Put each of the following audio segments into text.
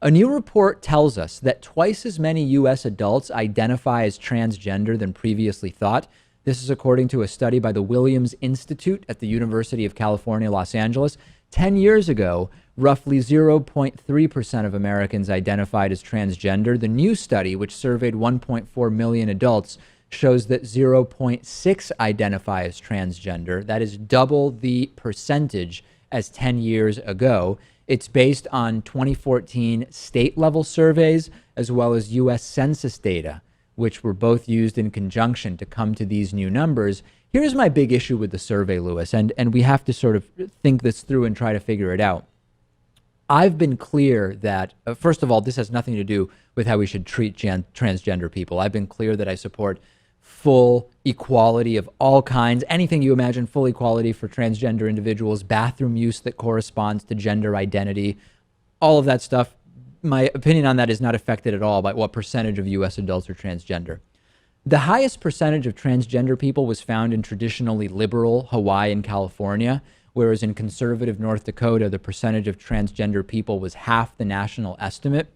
A new report tells us that twice as many U.S. adults identify as transgender than previously thought. This is according to a study by the Williams Institute at the University of California, Los Angeles. 10 years ago, roughly 0.3% of Americans identified as transgender. The new study, which surveyed 1.4 million adults, shows that 0.6 identify as transgender. That is double the percentage as 10 years ago. It's based on 2014 state-level surveys as well as U.S. Census data, which were both used in conjunction to come to these new numbers. Here's my big issue with the survey, Lewis, and we have to sort of think this through and try to figure it out. I've been clear that, first of all, this has nothing to do with how we should treat transgender people. I've been clear that I support full equality of all kinds, anything you imagine, full equality for transgender individuals, bathroom use that corresponds to gender identity, all of that stuff. My opinion on that is not affected at all by what percentage of U.S. adults are transgender. The highest percentage of transgender people was found in traditionally liberal Hawaii and California, whereas in conservative North Dakota, the percentage of transgender people was half the national estimate.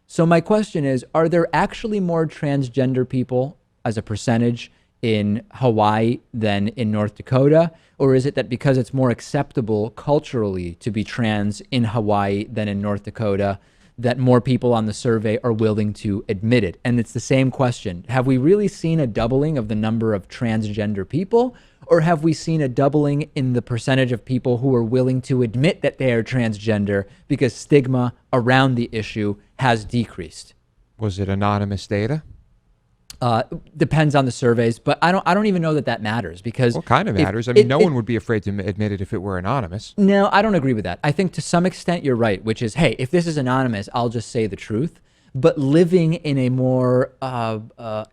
So my question is, are there actually more transgender people as a percentage in Hawaii than in North Dakota? Or is it that because it's more acceptable culturally to be trans in Hawaii than in North Dakota, that more people on the survey are willing to admit it? And it's the same question. Have we really seen a doubling of the number of transgender people? Or have we seen a doubling in the percentage of people who are willing to admit that they are transgender because stigma around the issue has decreased? Was it anonymous data? Depends on the surveys, but I don't even know that matters, because what kind of matters? I mean, no one would be afraid to admit it if it were anonymous. No, I don't agree with that. I think to some extent you're right, which is, hey, if this is anonymous, I'll just say the truth. But living in a more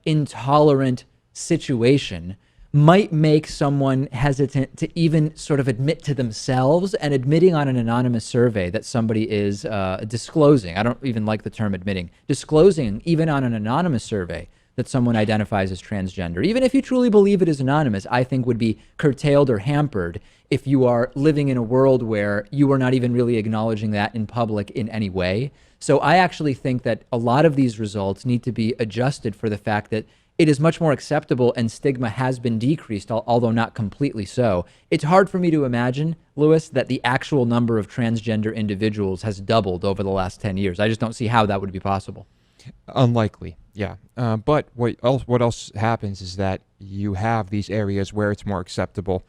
intolerant situation might make someone hesitant to even sort of admit to themselves, and admitting on an anonymous survey that somebody is disclosing. I don't even like the term admitting. Disclosing, even on an anonymous survey, that someone identifies as transgender, even if you truly believe it is anonymous, I think would be curtailed or hampered if you are living in a world where you are not even really acknowledging that in public in any way. So I actually think that a lot of these results need to be adjusted for the fact that it is much more acceptable and stigma has been decreased, although not completely so. It's hard for me to imagine, Lewis, that the actual number of transgender individuals has doubled over the last 10 years. I just don't see how that would be possible. Unlikely, yeah. But what else happens is that you have these areas where it's more acceptable.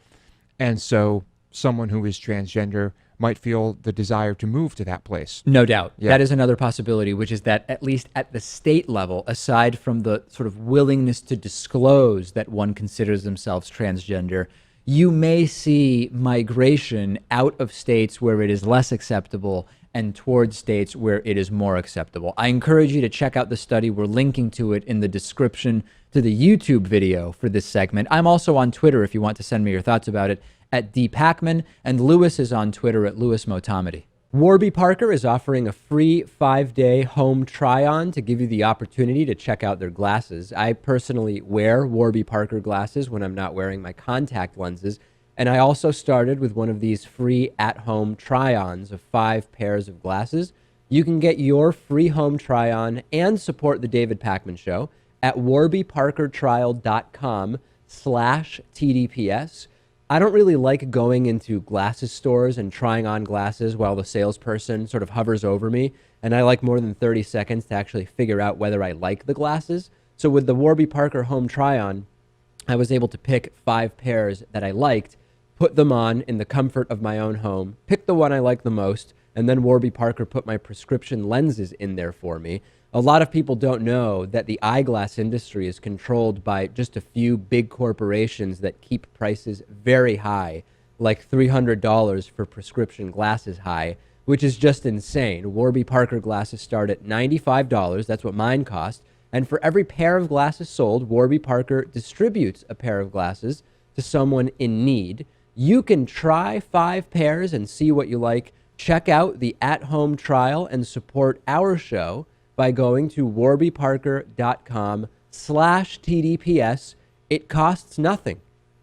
And so someone who is transgender might feel the desire to move to that place. No doubt. Yeah. That is another possibility, which is that at least at the state level, aside from the sort of willingness to disclose that one considers themselves transgender, you may see migration out of states where it is less acceptable and towards states where it is more acceptable. I encourage you to check out the study. We're linking to it in the description to the YouTube video for this segment. I'm also on Twitter if you want to send me your thoughts about it, at Pakman, and Lewis is on Twitter at Lewis Motamedi. Warby Parker is offering a free 5-day home try-on to give you the opportunity to check out their glasses. I personally wear Warby Parker glasses when I'm not wearing my contact lenses, and I also started with one of these free at-home try-ons of 5 pairs of glasses. You can get your free home try-on and support the David Pakman Show at warbyparkertrial.com/TDPS. I don't really like going into glasses stores and trying on glasses while the salesperson sort of hovers over me, and I like more than 30 seconds to actually figure out whether I like the glasses. So with the Warby Parker home try-on, I was able to pick 5 pairs that I liked, put them on in the comfort of my own home, pick the one I like the most, and then Warby Parker put my prescription lenses in there for me. A lot of people don't know that the eyeglass industry is controlled by just a few big corporations that keep prices very high, like $300 for prescription glasses high, which is just insane. Warby Parker glasses start at $95. That's what mine cost. And for every pair of glasses sold, Warby Parker distributes a pair of glasses to someone in need. You can try 5 pairs and see what you like. Check out the at-home trial and support our show by going to warbyparker.com/TDPS. It costs nothing.